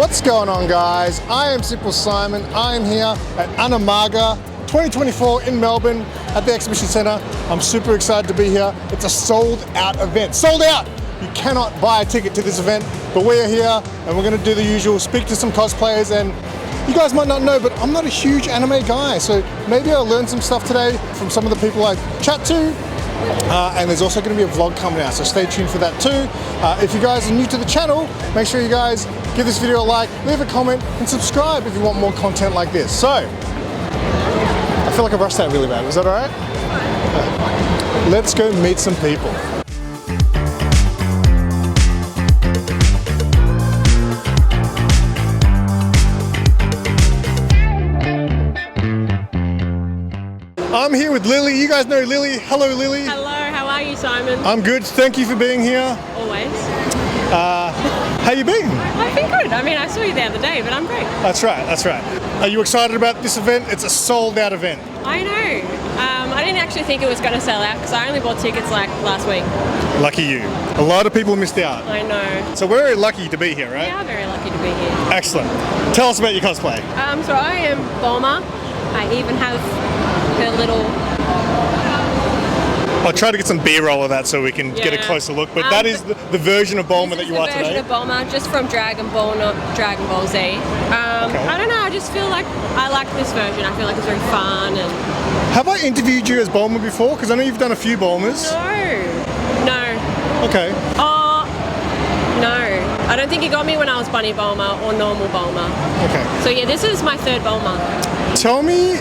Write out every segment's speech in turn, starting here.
What's going on, guys? I am SimpleSimon. I am here at Animaga 2024 in Melbourne at the Exhibition Centre. I'm super excited to be here. It's a sold out event. Sold out! You cannot buy a ticket to this event, but we're here and we're going to do the usual, speak to some cosplayers. And you guys might not know, but I'm not a huge anime guy, so maybe I'll learn some stuff today from some of the people I chat to. And there's also going to be a vlog coming out, so stay tuned for that too. If you guys are new to the channel, make sure you guys give this video a like, leave a comment, and subscribe if you want more content like this. So, I feel like I rushed that really bad. Was that alright? Let's go meet some people. I'm here with Lily. You guys know Lily. Hello, Lily. Hello, how are you, Simon? I'm good. Thank you for being here. Always. How you been? I've been good. I mean, I saw you the other day, but I'm great. That's right, that's right. Are you excited about this event? It's a sold out event. I know. I didn't actually think it was going to sell out because I only bought tickets like last week. Lucky you. A lot of people missed out. I know. So we're very lucky to be here, right? We are very lucky to be here. Excellent. Tell us about your cosplay. So I am Bulma. I even have her little... I'll try to get some B-roll of that so we can get a closer look, but that is the version of Bulma that you are today? This is the version of Bulma, just from Dragon Ball, not Dragon Ball Z. Okay. I don't know, I just feel like I like this version. I feel like it's very fun. And have I interviewed you as Bulma before? Because I know you've done a few Bulmas. No. Okay. No. I don't think you got me when I was Bunny Bulma or normal Bulma. Okay. So yeah, this is my third Bulma. Tell me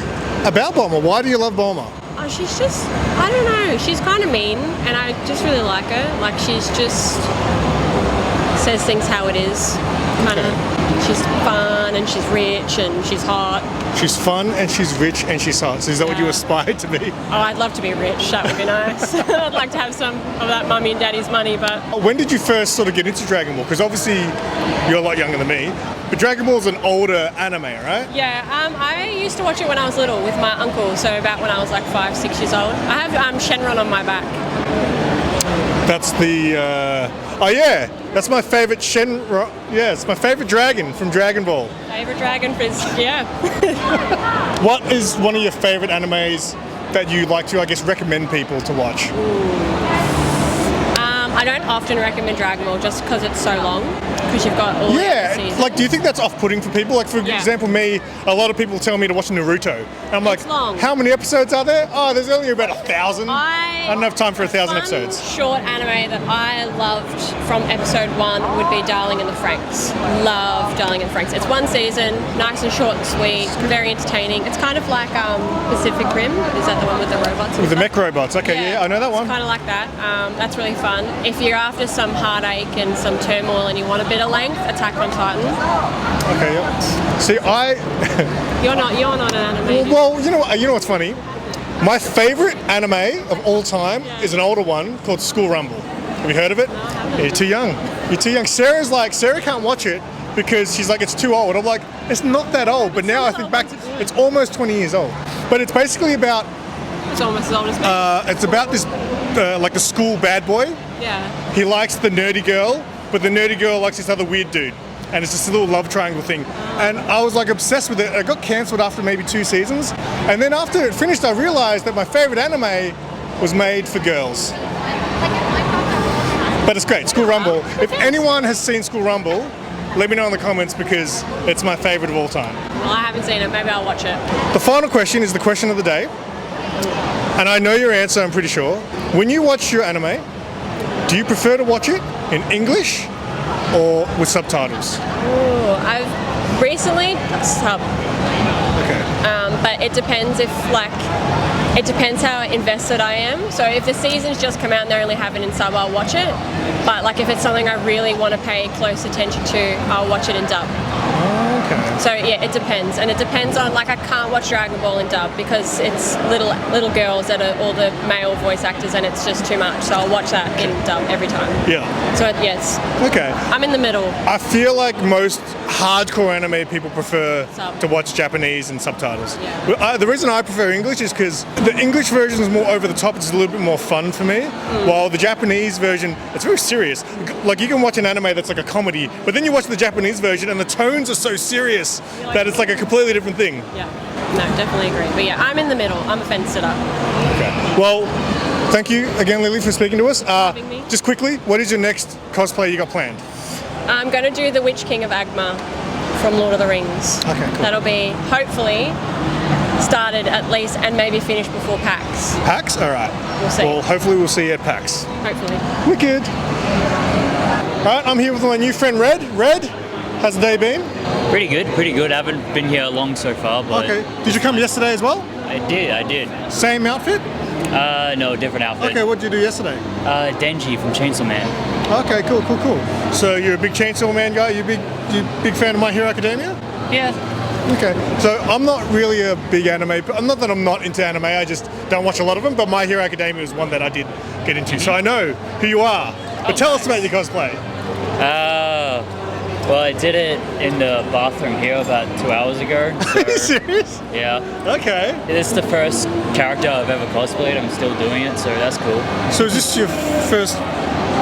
about Bulma. Why do you love Bulma? Oh, she's just, I don't know, she's kind of mean and I just really like her. Like, she's just says things how it is. Kind of, she's fun and she's rich and she's hot. She's fun and she's rich and she's hot. So is that what you aspire to be? Oh, I'd love to be rich. That would be nice. I'd like to have some of that mummy and daddy's money, but... When did you first sort of get into Dragon Ball? Because obviously you're a lot younger than me, but Dragon Ball's an older anime, right? Yeah, I used to watch it when I was little with my uncle, so about when I was like 5, 6 years old. I have Shenron on my back. That's the, oh yeah, that's my favorite Shenron, yeah, it's my favorite dragon from Dragon Ball. Favorite dragon is, yeah. What is one of your favorite animes that you like to, I guess, recommend people to watch? I don't often recommend Dragon Ball just because it's so long, because you've got all the seasons. Like, do you think that's off-putting for people? Like, for example, me, a lot of people tell me to watch Naruto. And I'm like, how many episodes are there? Oh, there's only about 1,000. I don't have time for 1,000 episodes. Short anime that I loved from episode 1 would be Darling in the Franxx. Love Darling in the Franxx. It's one season, nice and short and sweet, very entertaining. It's kind of like Pacific Rim. Is that the one with the robots? With the mech robots, okay, yeah, I know that one. It's kind of like that. That's really fun. If you're after some heartache and some turmoil and you want a bit of length, Attack on Titan. Okay, yeah. See, You're not an anime. Well, you know what's funny? My favorite anime of all time is an older one called School Rumble. Have you heard of it? No, You're too young. You're too young. Sarah can't watch it because she's like, it's too old. I'm like, it's not that old. But now I think back, it's almost 20 years old. But it's basically about... It's almost as old as me. It's about this, like the school bad boy. Yeah. He likes the nerdy girl, but the nerdy girl likes this other weird dude. And it's just a little love triangle thing. And I was like obsessed with it. It got cancelled after maybe 2 seasons. And then after it finished, I realized that my favorite anime was made for girls. But it's great, School Rumble. If anyone has seen School Rumble, let me know in the comments because it's my favorite of all time. Well, I haven't seen it. Maybe I'll watch it. The final question is the question of the day. And I know your answer, I'm pretty sure. When you watch your anime, do you prefer to watch it in English or with subtitles? Ooh, I've recently sub. Okay. But it depends it depends how invested I am. So if the season's just come out and they only have it in sub, I'll watch it. But like if it's something I really want to pay close attention to, I'll watch it in dub. Okay. So yeah, it depends, and it depends on, like, I can't watch Dragon Ball in dub because it's little girls that are all the male voice actors, and it's just too much. So I'll watch that in dub every time. Yeah. So yes. Okay. I'm in the middle. I feel like most hardcore anime people prefer Sub. to watch Japanese and subtitles. Yeah. Well, the reason I prefer English is because the English version is more over the top. It's a little bit more fun for me. While the Japanese version, it's very serious. Like you can watch an anime that's like a comedy, but then you watch the Japanese version and the tones are so serious that it's like a completely different thing. Yeah. No, definitely agree. But yeah, I'm in the middle. I'm a fence sitter. Okay. Well, thank you again, Lily, for speaking to us. Having me. Just quickly, what is your next cosplay you got planned? I'm going to do the Witch King of Agma from Lord of the Rings. Okay, cool. That'll be hopefully started at least and maybe finished before PAX. PAX? All right. We'll see. Well, hopefully we'll see you at PAX. Hopefully. Wicked. All right, I'm here with my new friend Red. Red, how's the day been? Pretty good, pretty good. I haven't been here long so far, but Okay. Did you come yesterday as well? I did. Same outfit? No, different outfit. Okay, what did you do yesterday? Denji from Chainsaw Man. Okay, cool. So you're a big Chainsaw Man guy? You big fan of My Hero Academia? Yeah. Okay, so I'm not really a big anime, not that I'm not into anime, I just don't watch a lot of them, but My Hero Academia is one that I did get into, so I know who you are. But tell us about your cosplay. Well, I did it in the bathroom here about 2 hours ago. So, Are you serious? yeah. Okay. This is the first character I've ever cosplayed. I'm still doing it, so that's cool. So is this your first,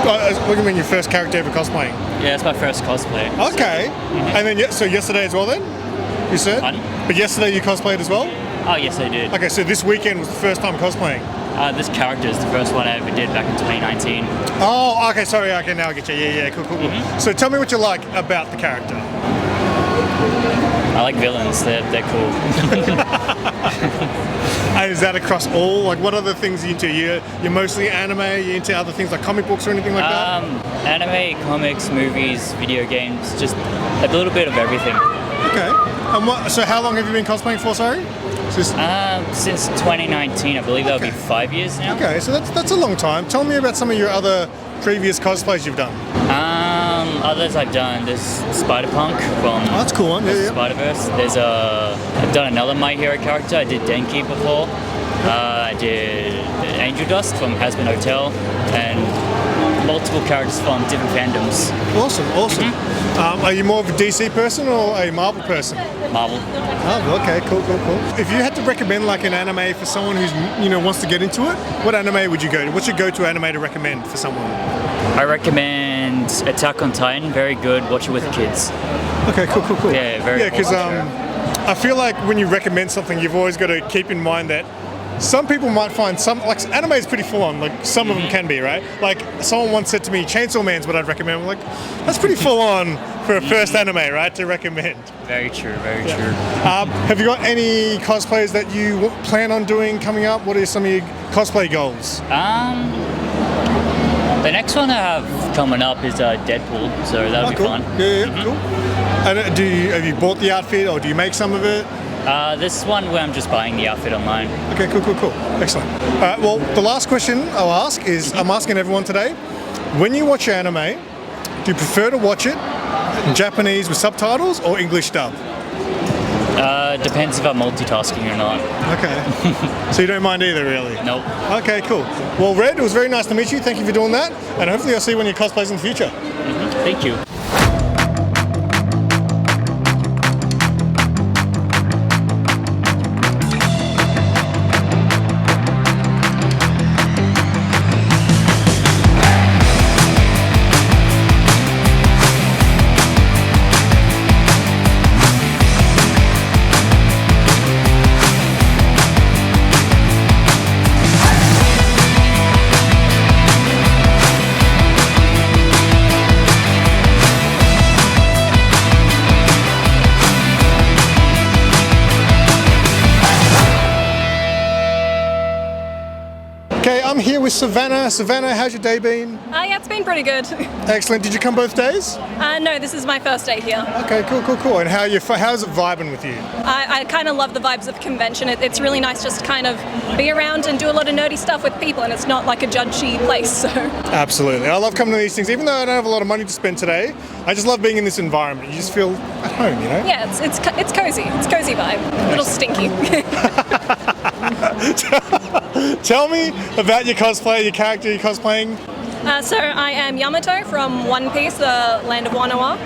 what do you mean your first character ever cosplaying? Yeah, it's my first cosplay. Okay. And then, so yesterday as well then? You said? Pardon? But yesterday you cosplayed as well? Oh, yes, I did. Okay, so this weekend was the first time cosplaying? This character is the first one I ever did back in 2019. Oh, okay, sorry, okay, now I get you. Yeah, cool. So tell me what you like about the character. I like villains. They're cool. And is that across all? Like, what other things are you into? You're mostly anime? You into other things like comic books or anything like that? Anime, comics, movies, video games, just a little bit of everything. Okay. And so how long have you been cosplaying for, sorry? Since 2019, I believe that'll be 5 years now. Okay, so that's a long time. Tell me about some of your other previous cosplays you've done. Others I've done, there's Spider-Punk from Oh, that's a cool one. Yeah. Spider-Verse. I've done another My Hero character. I did Denki before. I did Angel Dust from Hazbin Hotel, and multiple characters from different fandoms. Awesome. Are you more of a DC person or a Marvel person? Marvel. Oh, okay, cool. If you had to recommend like an anime for someone who's wants to get into it, what anime would you go to? What's your go-to anime to recommend for someone? I recommend Attack on Titan. Very good. Watch it with kids. Okay, cool. Yeah, very. Yeah, because I feel like when you recommend something, you've always got to keep in mind that some people might find like anime is pretty full on, like some of them can be, right? Like someone once said to me, Chainsaw Man's what I'd recommend. I'm like, that's pretty full on for a first anime, right, to recommend. Very true. Have you got any cosplays that you plan on doing coming up? What are some of your cosplay goals? The next one I have coming up is Deadpool, so that'll be cool. fun. Yeah, cool. And have you bought the outfit or do you make some of it? This is one where I'm just buying the outfit online. Okay, cool. Excellent. All right, well, the last question I'll ask is, I'm asking everyone today, when you watch anime, do you prefer to watch it in Japanese with subtitles or English dub? Depends if I'm multitasking or not. Okay. So you don't mind either, really? Nope. Okay, cool. Well, Red, it was very nice to meet you. Thank you for doing that. And hopefully I'll see you when you cosplays in the future. Thank you. Okay, I'm here with Savannah. Savannah, how's your day been? Yeah, it's been pretty good. Excellent. Did you come both days? No, this is my first day here. Okay, cool. And how's it vibing with you? I kind of love the vibes of the convention. It's really nice just to kind of be around and do a lot of nerdy stuff with people, and it's not like a judgy place, so. Absolutely. I love coming to these things. Even though I don't have a lot of money to spend today, I just love being in this environment. You just feel at home, Yeah, it's cozy. It's cozy vibe. A little stinky. Tell me about your cosplay, your character you're cosplaying. So I am Yamato from One Piece, the Land of Wano arc.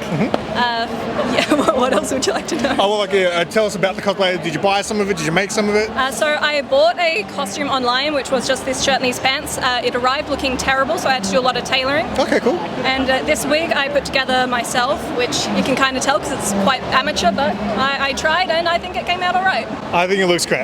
What else would you like to know? Oh, well, tell us about the cosplay. Did you buy some of it? Did you make some of it? So I bought a costume online, which was just this shirt and these pants. It arrived looking terrible, so I had to do a lot of tailoring. Okay, cool. And this wig I put together myself, which you can kind of tell because it's quite amateur, but I tried and I think it came out all right. I think it looks great.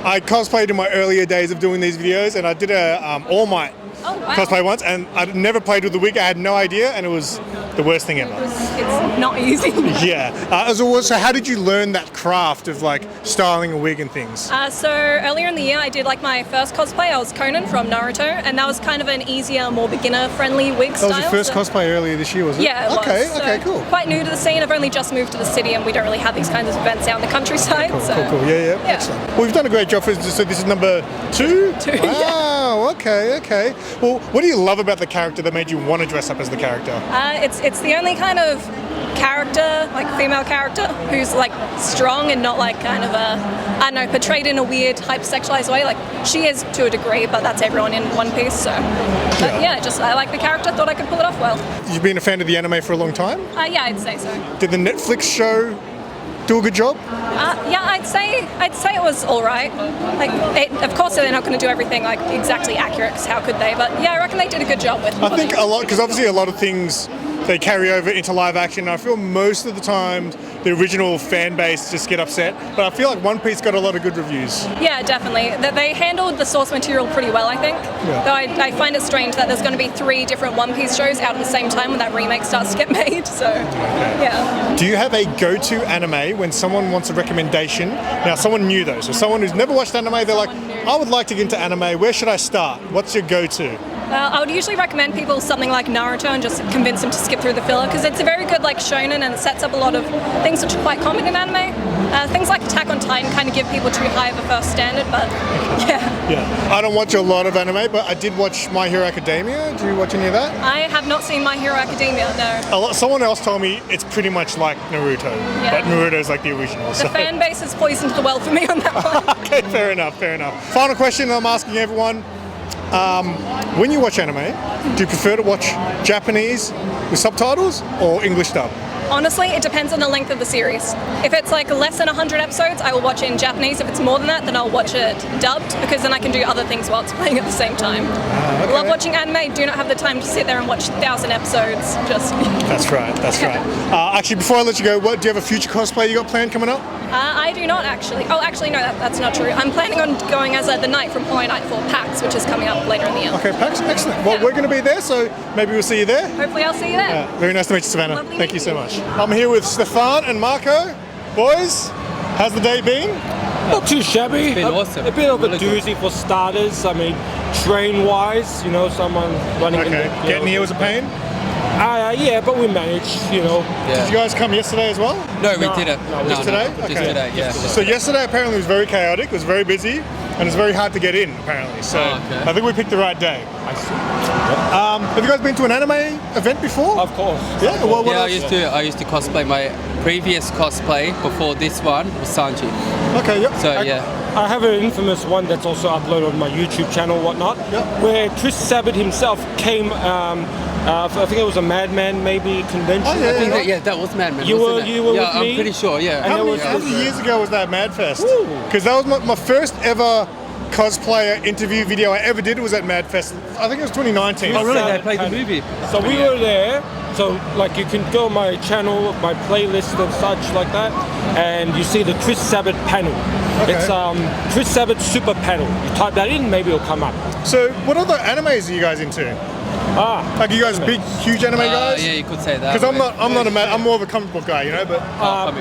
I cosplayed in my earlier days of doing these videos, and I did a All Might cosplay once, and I'd never played with the wig. I had no idea, and it was the worst thing ever. It's not easy. Yeah. So how did you learn that craft of like styling a wig and things? So earlier in the year, I did like my first cosplay. I was Conan from Naruto, and that was kind of an easier, more beginner-friendly wig style. That was your first cosplay earlier this year, was it? Yeah, it was. Okay, cool. Quite new to the scene. I've only just moved to the city, and we don't really have these kinds of events out in the countryside. Cool. Yeah. Yeah. Well, you've done a great job. So this is number 2? Wow. Okay. Well, what do you love about the character that made you want to dress up as the character? It's the only kind of character, like female character, who's like strong and not like kind of portrayed in a weird hyper-sexualized way. Like she is to a degree, but that's everyone in One Piece. So, I like the character. Thought I could pull it off well. You've been a fan of the anime for a long time? Yeah, I'd say so. Did the Netflix show do a good job? I'd say it was all right. Of course, they're not going to do everything like exactly accurate, because how could they? But yeah, I reckon they did a good job with it. I think a lot, because obviously a lot of things they carry over into live action. I feel most of the time the original fan base just get upset, but I feel like One Piece got a lot of good reviews. Yeah, definitely. They handled the source material pretty well, I think. Yeah. Though I find it strange that there's going to be 3 different One Piece shows out at the same time when that remake starts to get made. So, yeah. Do you have a go-to anime when someone wants a recommendation? Now, someone new though, so someone who's never watched anime, they're like, I would like to get into anime. Where should I start? What's your go-to? I would usually recommend people something like Naruto and just convince them to skip through the filler, because it's a very good like shonen and it sets up a lot of things which are quite common in anime. Things like Attack on Titan kind of give people too high of a first standard, but Yeah. I don't watch a lot of anime, but I did watch My Hero Academia. Do you watch any of that? I have not seen My Hero Academia, no. Someone else told me it's pretty much like Naruto, but Naruto's like the original. The fan base has poisoned the well for me on that one. Okay, fair enough. Final question I'm asking everyone. When you watch anime, do you prefer to watch Japanese with subtitles or English dub? Honestly, it depends on the length of the series. If it's like less than 100 episodes, I will watch it in Japanese. If it's more than that, then I'll watch it dubbed, because then I can do other things while it's playing at the same time. Okay. Love watching anime, do not have the time to sit there and watch 1,000 episodes. That's right. Actually, before I let you go, do you have a future cosplay you got planned coming up? I do not actually. Oh, actually, no, that's not true. I'm planning on going as the Knight from Hollow Knight for PAX, which is coming up later in the year. Okay, PAX, excellent. Well, we're going to be there, so maybe we'll see you there. Hopefully I'll see you there. Very nice to meet you, Savannah. Lovely Thank you so meeting much. I'm here with Stefan and Marco. Boys, how's the day been? Not too shabby. It's been awesome. A bit of a Really good. doozy for starters. I mean, train-wise, someone running in the... Getting here was a pain? Yeah, but we managed, Did you guys come yesterday as well? No, we didn't. Just today? Just Okay. today, yeah. So yesterday apparently was very chaotic, it was very busy, and it's very hard to get in apparently. So I think we picked the right day. I see. Have you guys been to an anime event before? Of course. Yeah? What Yeah, else? I used to cosplay. My previous cosplay before this one was Sanji. Okay, yep. So yeah. I have an infamous one that's also uploaded on my YouTube channel, whatnot, where Chris Sabat himself came. I think it was a Madman maybe convention. Oh, yeah, I think that was Madman. You wasn't were it? with me? I'm pretty sure. Yeah. And How there many was years ago was that Madfest? Woo. Because that was my first ever cosplayer interview video I ever did was at Madfest. I think it was 2019. Oh really? They Sabat played the panel. movie. So we were there. So like you can go on my channel, my playlist and such like that, and you see the Chris Sabat panel. Okay. It's Chris Sabat super panel. You type that in, maybe it'll come up. So what other animes are you guys into? Like you guys big, huge anime guys? Yeah, you could say that. Because I'm more of a comic book guy, but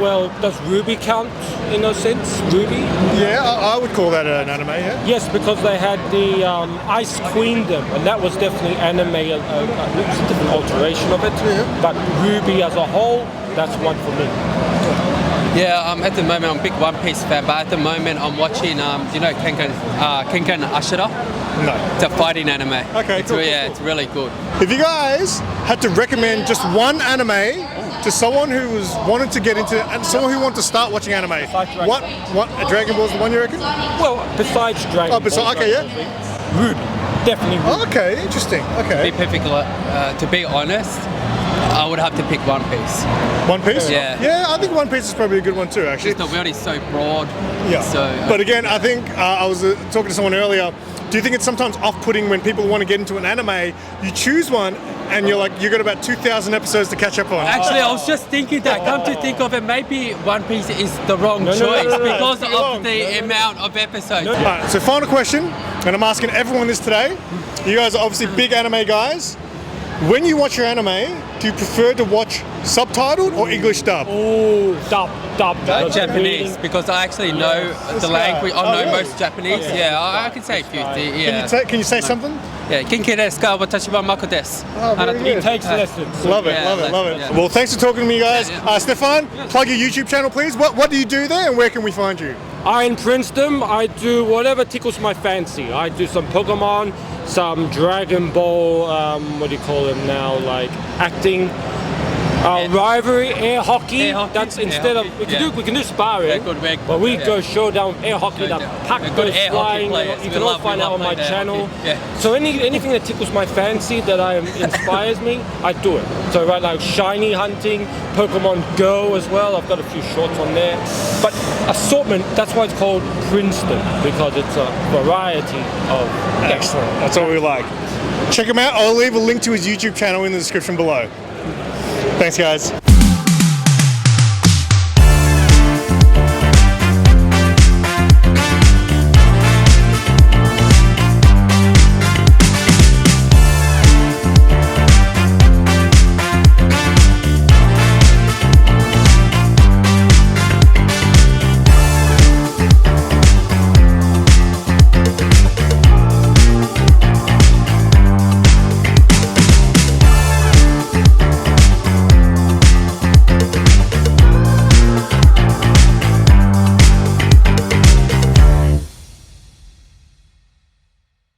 Well, does Ruby count in a sense? Ruby? yeah, I would call that an anime, yeah. Yes, because they had the Ice Queendom, and that was definitely anime, it was a different alteration of it. Yeah. But Ruby as a whole, that's one for me. Yeah, at the moment I'm a big One Piece fan, but at the moment I'm watching, do you know Kenkan Ashura? No. It's a fighting anime. Okay, it's, cool, Yeah, cool. it's really good. If you guys had to recommend just one anime to someone who wanted to get into, and someone who wanted to start watching anime, what Dragon Ball's the one you reckon? Well, besides Dragon Oh, besides, Ball, okay, yeah. Ruby. definitely would. Okay, interesting. Okay. To be honest, I would have to pick One Piece. One Piece? Yeah. Yeah, I think One Piece is probably a good one too, actually. Just the world is so broad. Yeah. So, but again, I think I was talking to someone earlier. Do you think it's sometimes off-putting when people want to get into an anime, you choose one, and you're like, you got about 2,000 episodes to catch up on? actually, I was just thinking that. Come to think of it, maybe One Piece is the wrong choice because of the amount of episodes. All right, so final question, and I'm asking everyone this today. You guys are obviously big anime guys. When you watch your anime, do you prefer to watch subtitled or English dub? Ooh, dub. Japanese, because I actually know the language. I know most Japanese. Okay. Yeah, I can say a few things. Yeah. Can you say something? Yeah, Kinki desu ka? Watashi wa Mako desu. very good. He takes lessons. Love it, Yeah, love it. yeah. Well, thanks for talking to me, guys. Yeah. Stefan, plug your YouTube channel, please. What do you do there, and where can we find you? In Princeton, I do whatever tickles my fancy. I do some Pokemon, some Dragon Ball, what do you call them now, like acting, rivalry, air hockey. That's instead of we can do sparring, but we go showdown air hockey. The puck goes flying. You can all find out on my channel. So anything that tickles my fancy that inspires me, I do it. So like shiny hunting, Pokemon Go as well. I've got a few shorts on there. But assortment, that's why it's called Princeton, because it's a variety of. Excellent. That's what we like. Check him out. I'll leave a link to his YouTube channel in the description below. Thanks, guys.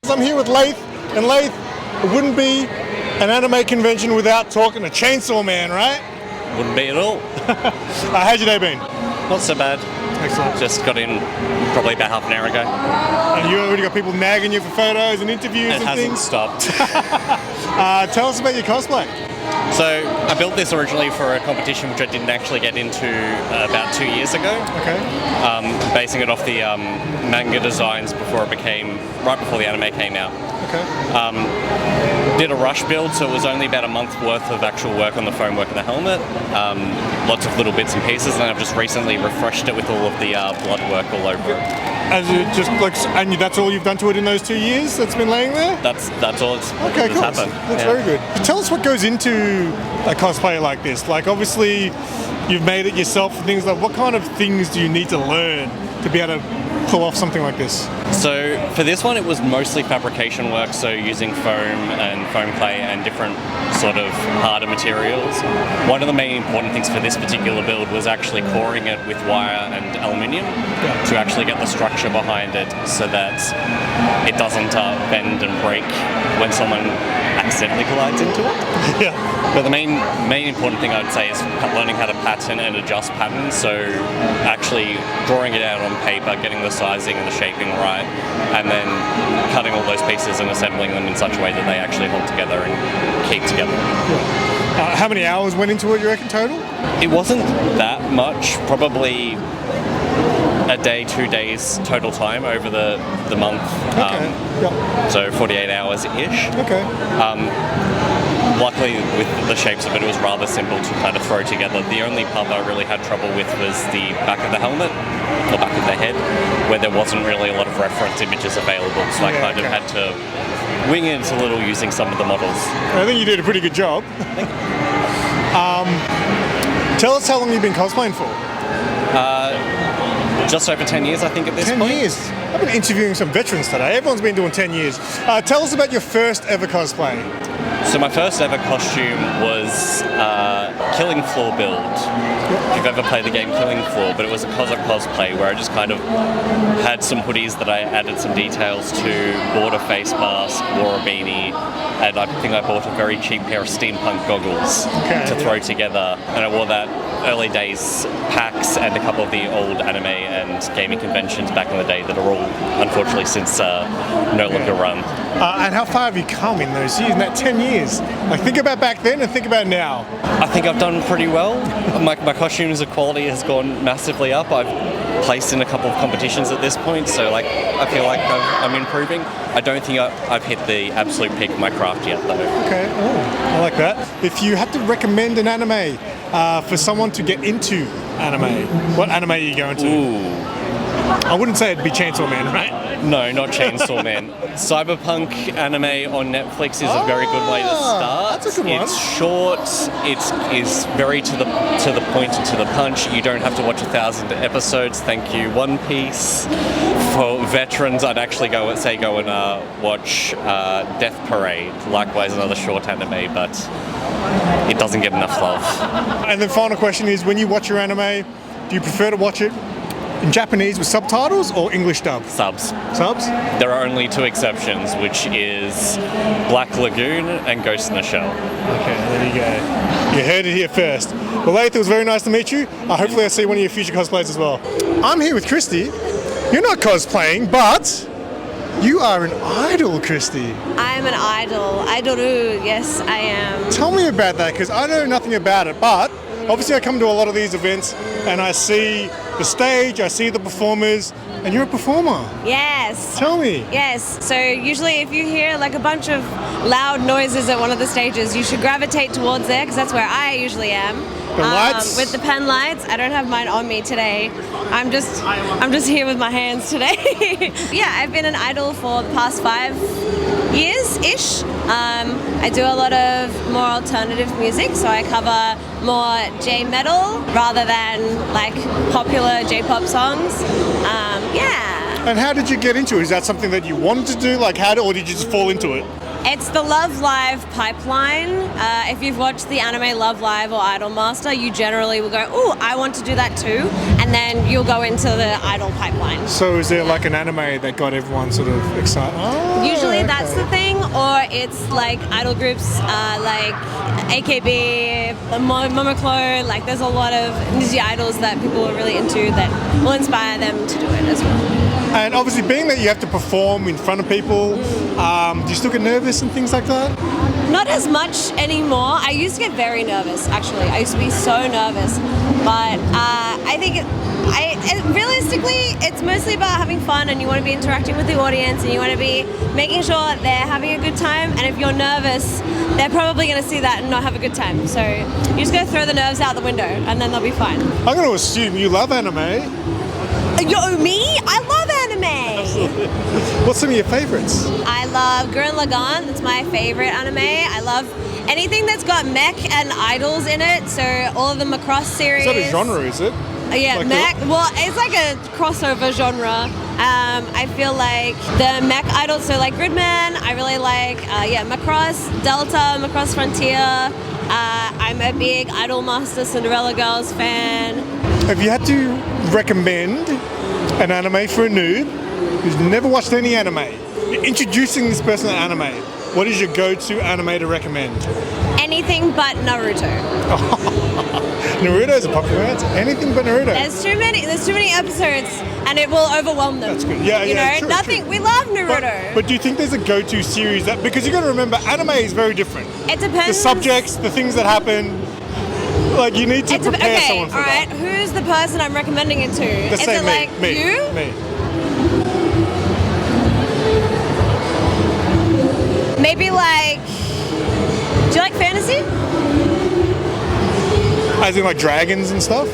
I'm here with Laith, and Laith, it wouldn't be an anime convention without talking to Chainsaw Man, right? Wouldn't be at all. How's your day been? Not so bad. Excellent. Just got in probably about half an hour ago. And you already got people nagging you for photos and interviews It and hasn't things? stopped. Tell us about your cosplay. So I built this originally for a competition which I didn't actually get into about 2 years ago. Okay. Basing it off the manga designs right before the anime came out. Okay. Did a rush build, so it was only about a month's worth of actual work on the foam work and the helmet. Lots of little bits and pieces, and I've just recently refreshed it with all of the blood work all over it. As you just like, and that's all you've done to it in those 2 years that's been laying there? That's all that's cool. happened. That's very good. Tell us what goes into a cosplay like this. Like, obviously, you've made it yourself and things like. What kind of things do you need to learn to be able to pull off something like this? So for this one, it was mostly fabrication work, so using foam and foam clay and different sort of harder materials. One of the main important things for this particular build was actually coring it with wire and aluminium to actually get the structure behind it so that it doesn't bend and break when someone accidentally collides into it. Yeah. But the main important thing I'd say is learning how to pattern and adjust patterns, so actually drawing it out on paper, getting the sizing and the shaping right, and then cutting all those pieces and assembling them in such a way that they actually hold together and keep together. How many hours went into it, you reckon, total? It wasn't that much, probably a day, 2 days total time over the month. So 48 hours-ish. Okay. Luckily, with the shapes of it, it was rather simple to kind of throw together. The only part that I really had trouble with was the back of the helmet, or back of the head, where there wasn't really a lot of reference images available, so I kind of had to wing it a little using some of the models. I think you did a pretty good job. Tell us how long you've been cosplaying for. Just over 10 years, I think, at this point. 10 years? I've been interviewing some veterans today. Everyone's been doing 10 years. Tell us about your first ever cosplay. So my first ever costume was Killing Floor build. If you've ever played the game Killing Floor, but it was a cosplay where I just kind of had some hoodies that I added some details to, bought a face mask, wore a beanie, and I think I bought a very cheap pair of steampunk goggles to throw together, and I wore that early days PAX and a couple of the old anime and gaming conventions back in the day that are all unfortunately since no longer run. And how far have you come in those years, in that 10 years? Like, think about back then and think about now. I think I've done pretty well. My costumes quality has gone massively up. I've placed in a couple of competitions at this point, so like I feel like I'm improving. I don't think I've hit the absolute peak of my craft yet, though. Okay, I like that. If you had to recommend an anime for someone to get into anime, what anime are you going to? Ooh. I wouldn't say it'd be Chainsaw Man, right? No, not Chainsaw Man. Cyberpunk anime on Netflix is a very good way to start. That's a good one. It's short. It is very to the point and to the punch. You don't have to watch 1,000 episodes. Thank you, One Piece. For veterans, I'd actually go and watch Death Parade. Likewise, another short anime, but it doesn't get enough love. And the final question is, when you watch your anime, do you prefer to watch it in Japanese with subtitles or English dub? Subs. Subs? There are only two exceptions, which is Black Lagoon and Ghost in the Shell. Okay, there you go. You heard it here first. Well, Laith, it was very nice to meet you. Hopefully I'll see one of your future cosplays as well. I'm here with Christy. You're not cosplaying, but you are an idol, Christy. I'm an idol. Idoru, yes, I am. Tell me about that, because I know nothing about it, but obviously I come to a lot of these events and I see the stage, I see the performers, and you're a performer. Yes. Tell me. Yes. So usually if you hear like a bunch of loud noises at one of the stages, you should gravitate towards there, because that's where I usually am. The lights? With the pen lights. I don't have mine on me today. I'm just here with my hands today. Yeah, I've been an idol for the past 5 years-ish. I do a lot of more alternative music, so I cover more J-metal rather than like popular J-pop songs. Yeah. And how did you get into it? Is that something that you wanted to do? Like, or did you just fall into it? It's the Love Live pipeline. If you've watched the anime Love Live or Idol Master, you generally will go, ooh, I want to do that too. And then you'll go into the Idol pipeline. So is there like an anime that got everyone sort of excited? Oh, Usually okay. that's the thing, or it's like idol groups like AKB, Momoclo, like there's a lot of Nizi idols that people are really into that will inspire them to do it as well. And obviously being that you have to perform in front of people, do you still get nervous and things like that? Not as much anymore. I used to get very nervous, actually. I used to be so nervous. But I think realistically, it's mostly about having fun, and you want to be interacting with the audience, and you want to be making sure they're having a good time. And if you're nervous, they're probably going to see that and not have a good time. So you just go throw the nerves out the window, and then they'll be fine. I'm going to assume you love anime. Yo, me? I love anime. Absolutely. What's some of your favorites? I love Gurren Lagann. That's my favorite anime. I love anything that's got mech and idols in it. So all of the Macross series. Is that a genre, is it? Yeah, like mech. Well, it's like a crossover genre. I feel like the mech idols, so like Gridman, I really like, Macross, Delta, Macross Frontier. I'm a big Idol Master Cinderella Girls fan. If you had to recommend an anime for a noob who's never watched any anime, you're introducing this person to anime, what is your go-to anime to recommend? Anything but Naruto. Naruto's a popular answer. Anything but Naruto. There's too many episodes, and it will overwhelm them. That's good. Yeah, true, nothing. True. We love Naruto. But do you think there's a go-to series that, because you got to remember, anime is very different. It depends. The subjects, the things that happen, like you need to prepare someone for that. All right. Who's the person I'm recommending it to? Let's say it like me. you? Me. Maybe like. Do you like fantasy? As in like dragons and stuff?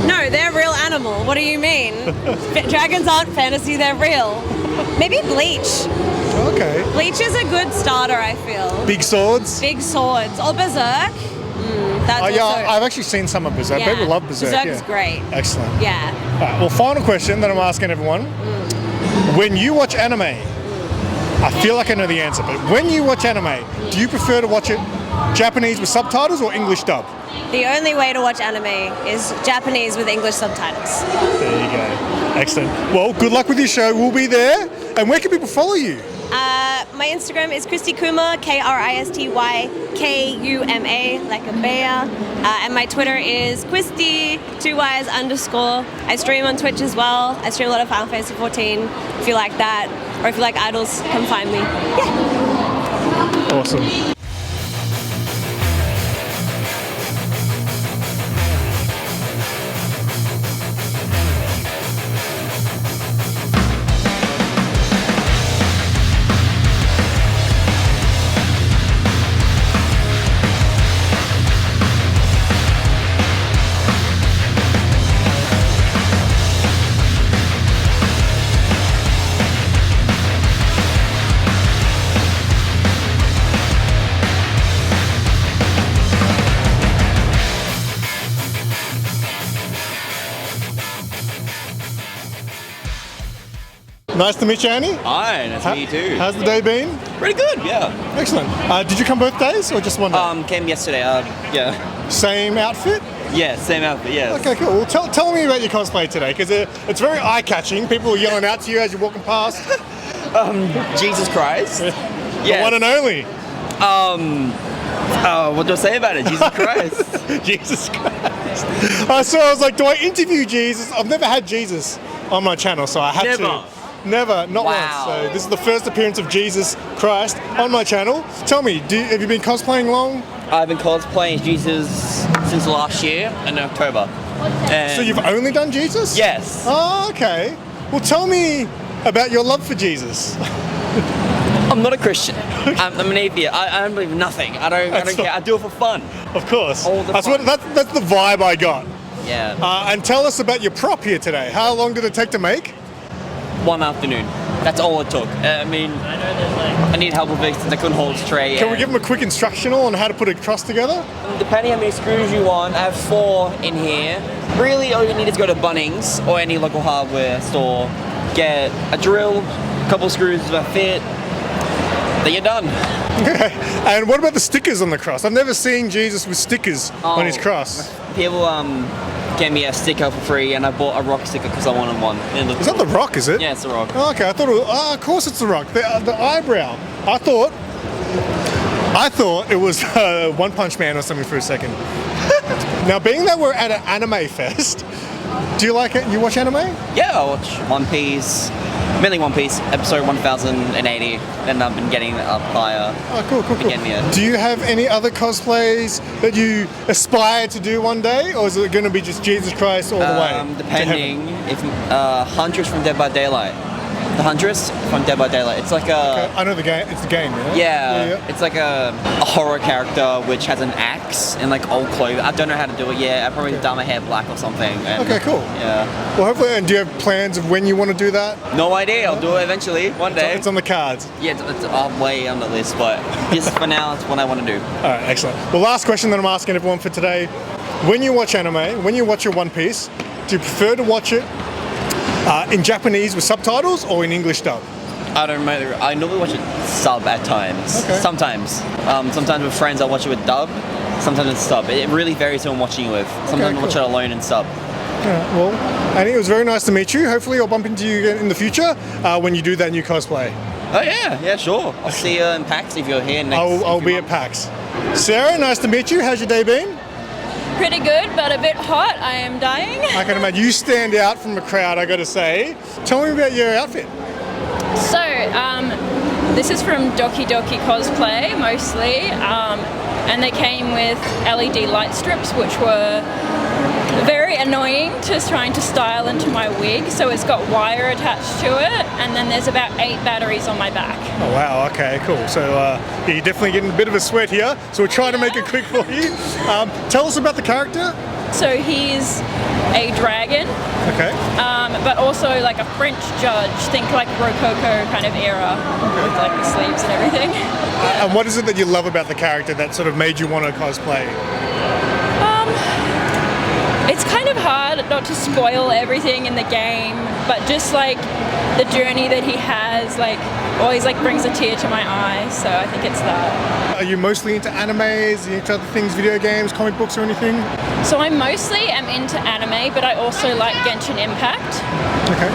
No, they're real animal. What do you mean? Dragons aren't fantasy, they're real. Maybe Bleach. Okay. Bleach is a good starter, I feel. Big swords? Big swords. Or Berserk. That's also... I've actually seen some of Berserk. Yeah. People love Berserk. Berserk's great. Excellent. Yeah. All right, well, final question that I'm asking everyone. When you watch anime, I feel like I know the answer, but when you watch anime, do you prefer to watch it Japanese with subtitles or English dub? The only way to watch anime is Japanese with English subtitles. There you go. Excellent. Well, good luck with your show. We'll be there. And where can people follow you? My Instagram is Christy Kuma, KRISTYKUMA, like a bear. And my Twitter is Christy, 2Ys_. I stream on Twitch as well. I stream a lot of Final Fantasy 14. If you like that, or if you like idols, come find me. Yeah. Awesome. Nice to meet you, Annie. Hi, nice to meet you too. How's the day been? Pretty good, yeah. Excellent. Did you come both days or just one day? Came yesterday, yeah. Same outfit? Yeah, same outfit, yes. Okay, cool. Well, tell me about your cosplay today, because it's very eye-catching. People are yelling out to you as you're walking past. Jesus Christ. The Yeah. one and only. What do I say about it? Jesus Christ. Jesus Christ. So I was like, do I interview Jesus? I've never had Jesus on my channel, so I had Never? to. Never, not Wow. once. So this is the first appearance of Jesus Christ on my channel. Tell me, have you been cosplaying long? I've been cosplaying Jesus since last year in October. And So you've only done Jesus? Yes. Oh, okay. Well, tell me about your love for Jesus. I'm not a Christian. I'm an atheist. I don't believe in nothing. I don't care. I do it for fun. Of course. All the That's fun. that's the vibe I got. Yeah. And tell us about your prop here today. How long did it take to make? One afternoon. That's all it took. I mean, I need help with it since I couldn't hold it straight. Can we give them a quick instructional on how to put a cross together? Depending how many screws you want, I have 4 in here. Really, all you need is go to Bunnings or any local hardware store, get a drill, a couple screws that fit, then you're done. Okay. And what about the stickers on the cross? I've never seen Jesus with stickers on his cross. People gave me a sticker for free, and I bought a rock sticker because I wanted one. Is that the Rock, is it? Yeah, it's the rock. Oh, okay, I thought it was, of course it's the Rock. The eyebrow. I thought it was One Punch Man or something for a second. Now, being that we're at an anime fest, do you like it? You watch anime? Yeah, I watch One Piece, mainly One Piece, episode 1080, and I've been getting up higher. Oh, cool. Again, yeah. Do you have any other cosplays that you aspire to do one day, or is it going to be just Jesus Christ all the way? Depending, if Huntress from Dead by Daylight. The Huntress from Dead by Daylight. It's like a... I know the game. It's the game, right? Yeah, it's like a horror character which has an axe and like old clothes. I don't know how to do it yet. I probably dye my hair black or something. And, Okay, cool. Yeah. Well, hopefully, and do you have plans of when you want to do that? No idea. I'll do it eventually, one day. It's on the cards. Yeah, it's way on the list, but just for now, it's what I want to do. All right, excellent. Well, last question that I'm asking everyone for today. When you watch anime, when you watch your One Piece, do you prefer to watch it in Japanese with subtitles or in English dub? I don't remember. I normally watch it sub at times. Okay. Sometimes. Sometimes with friends, I watch it with dub. Sometimes it's sub. It really varies who I'm watching it with. Sometimes I watch it alone and sub. Yeah, well, Annie, it was very nice to meet you. Hopefully I'll bump into you again in the future when you do that new cosplay. Oh yeah, sure. I'll see you in PAX if you're here next. I'll be at PAX. Sarah, nice to meet you. How's your day been? Pretty good, but a bit hot. I am dying. I can imagine. You stand out from the crowd, I gotta say. Tell me about your outfit. So, this is from Doki Doki Cosplay, mostly, and they came with LED light strips, which were very annoying to trying to style into my wig. So it's got wire attached to it, and then there's about 8 batteries on my back. Oh wow, okay, cool. So you're definitely getting a bit of a sweat here, so we'll try to make it quick for you. Tell us about the character. So he's a dragon, Okay. but also like a French judge, think like Rococo kind of era, with like the sleeves and everything. And what is it that you love about the character that sort of made you want to cosplay? It's kind of hard not to spoil everything in the game, but just like the journey that he has, like always like brings a tear to my eye. So I think it's that. Are you mostly into animes? Are you into other things, video games, comic books, or anything? So I mostly am into anime, but I also like Genshin Impact. Okay.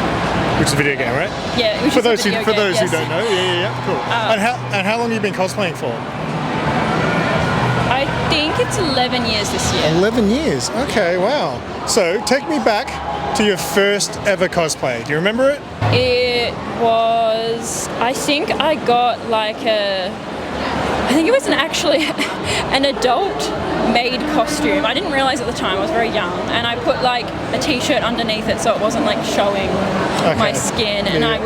Which is a video game, right? Yeah, which For is a those who video game, yes. don't know, yeah, cool. And how long have you been cosplaying for? I think it's 11 years this year. 11 years. Okay, wow. So take me back to your first ever cosplay. Do you remember it? It was, I think I got like I think it was actually an adult made costume. I didn't realize at the time, I was very young, and I put like a t-shirt underneath it so it wasn't like showing my skin, and I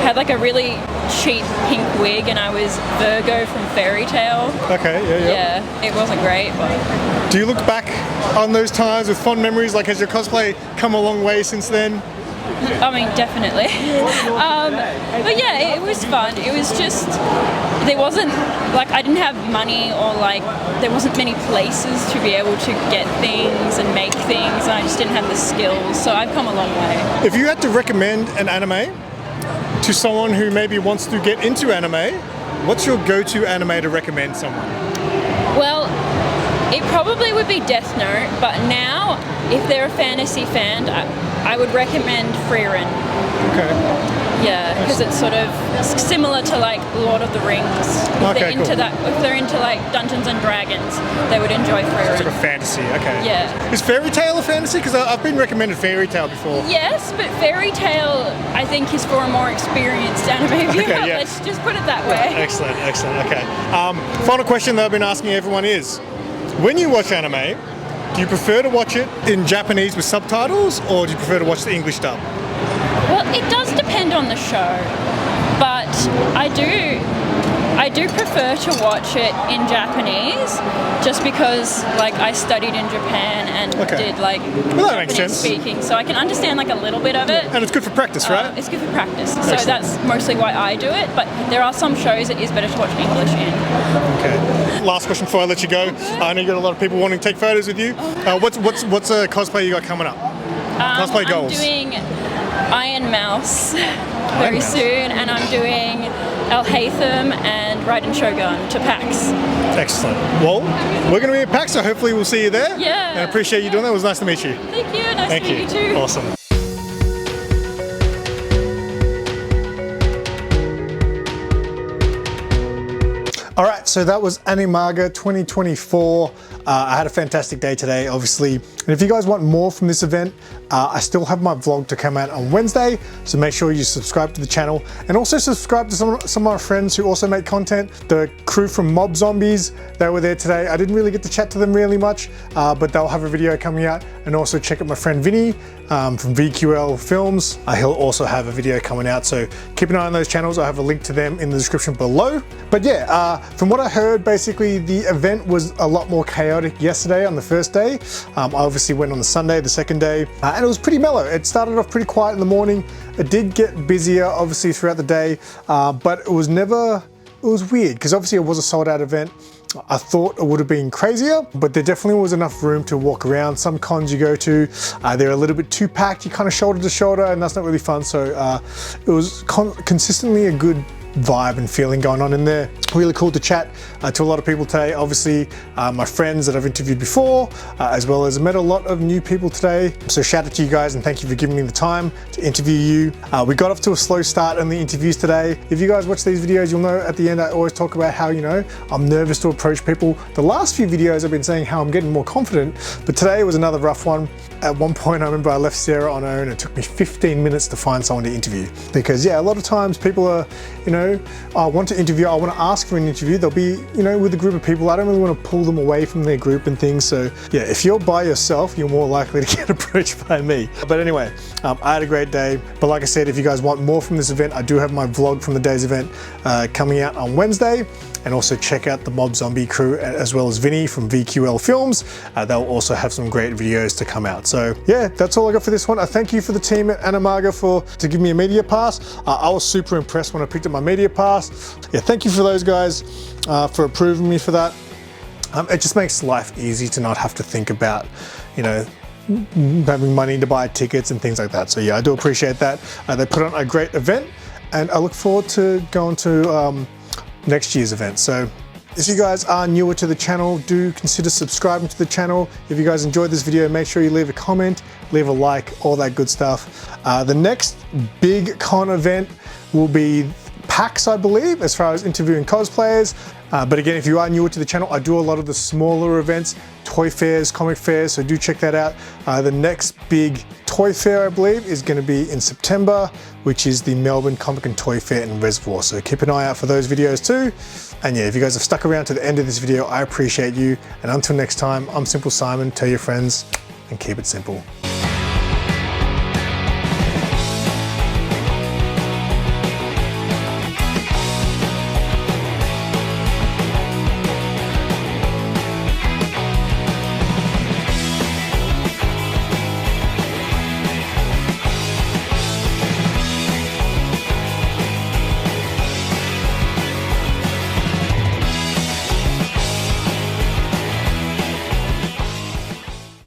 had like a really cheap pink wig, and I was Virgo from Fairy Tale. Okay, yeah, it wasn't great, but... Do you look back on those times with fond memories? Like, has your cosplay come a long way since then? I mean, definitely. But yeah, it was fun. It was just, there wasn't, like, I didn't have money, or like, there wasn't many places to be able to get things and make things, and I just didn't have the skills, so I've come a long way. If you had to recommend an anime to someone who maybe wants to get into anime, what's your go-to anime to recommend someone? Well, it probably would be Death Note, but now, if they're a fantasy fan, I would recommend Frieren. Okay. Yeah, because it's sort of similar to like Lord of the Rings. If they're into that, if they're into like Dungeons and Dragons, they would enjoy Frieren. It's like a fantasy, okay. Yeah. Is Fairy Tale a fantasy? Because I've been recommended Fairy Tale before. Yes, but Fairy Tale, I think, is for a more experienced anime viewer. Okay, yeah. Let's just put it that way. Excellent, okay. Final question that I've been asking everyone is, when you watch anime, do you prefer to watch it in Japanese with subtitles, or do you prefer to watch the English dub? Well, it does depend on the show, but I do prefer to watch it in Japanese, just because like I studied in Japan and did like Japanese speaking, so I can understand like a little bit of it. And it's good for practice, right? It's good for practice, so that's mostly why I do it, but there are some shows it is better to watch English in. Okay. Last question before I let you go. I know you got a lot of people wanting to take photos with you. What's a cosplay you got coming up? Cosplay goals. I'm doing Iron Mouse very soon, and I'm doing El Haytham and Raiden Shogun to PAX. Excellent. Well, we're going to be at PAX, so hopefully we'll see you there. Yeah. And I appreciate you doing that. It was nice to meet you. Thank you. Nice to meet you too. Awesome. All right, so that was Animaga 2024. I had a fantastic day today, obviously. And if you guys want more from this event, I still have my vlog to come out on Wednesday, so make sure you subscribe to the channel and also subscribe to some of my friends who also make content. The crew from Mob Zombies, they were there today. I didn't really get to chat to them really much, but they'll have a video coming out. And also check out my friend Vinny from VQL Films. He'll also have a video coming out, so keep an eye on those channels. I have a link to them in the description below. But yeah, from what I heard, basically the event was a lot more chaotic yesterday on the first day. I obviously went on the Sunday, the second day, and it was pretty mellow. It started off pretty quiet in the morning. It did get busier, obviously, throughout the day, but it was weird, because obviously it was a sold out event. I thought it would have been crazier, but there definitely was enough room to walk around. Some cons you go to, they're a little bit too packed. You kind of shoulder to shoulder, and that's not really fun. So it was consistently a good vibe and feeling going on in there. Really cool to chat to a lot of people today. Obviously, my friends that I've interviewed before, as well as met a lot of new people today. So shout out to you guys and thank you for giving me the time to interview you. We got off to a slow start in the interviews today. If you guys watch these videos, you'll know at the end I always talk about how, you know, I'm nervous to approach people. The last few videos I've been saying how I'm getting more confident, but today was another rough one. At one point, I remember I left Sarah on her own. It took me 15 minutes to find someone to interview. Because yeah, a lot of times people are, you know, I want to interview, I want to ask for an interview. They'll be, you know, with a group of people. I don't really want to pull them away from their group and things. So yeah, if you're by yourself, you're more likely to get approached by me. But anyway, I had a great day. But like I said, if you guys want more from this event, I do have my vlog from the day's event coming out on Wednesday. And also check out the Mob Zombie crew as well as Vinny from VQL Films. They'll also have some great videos to come out. So yeah, that's all I got for this one. I thank you for the team at Animaga to give me a media pass. I was super impressed when I picked up my media pass. Yeah, thank you for those guys for approving me for that. It just makes life easy to not have to think about, you know, having money to buy tickets and things like that. So yeah, I do appreciate that. They put on a great event and I look forward to going to next year's event. So If you guys are newer to the channel, do consider subscribing to the channel. If you guys enjoyed this video, make sure you leave a comment, leave a like, all that good stuff. The next big con event will be PAX, I believe, as far as interviewing cosplayers. But again, if you are newer to the channel, I do a lot of the smaller events, toy fairs, comic fairs, so do check that out. The next big toy fair, I believe, is going to be in September, which is the Melbourne Comic and Toy Fair in Reservoir. So keep an eye out for those videos too. And yeah, if you guys have stuck around to the end of this video, I appreciate you. And until next time, I'm SimpleSimon. Tell your friends and keep it simple.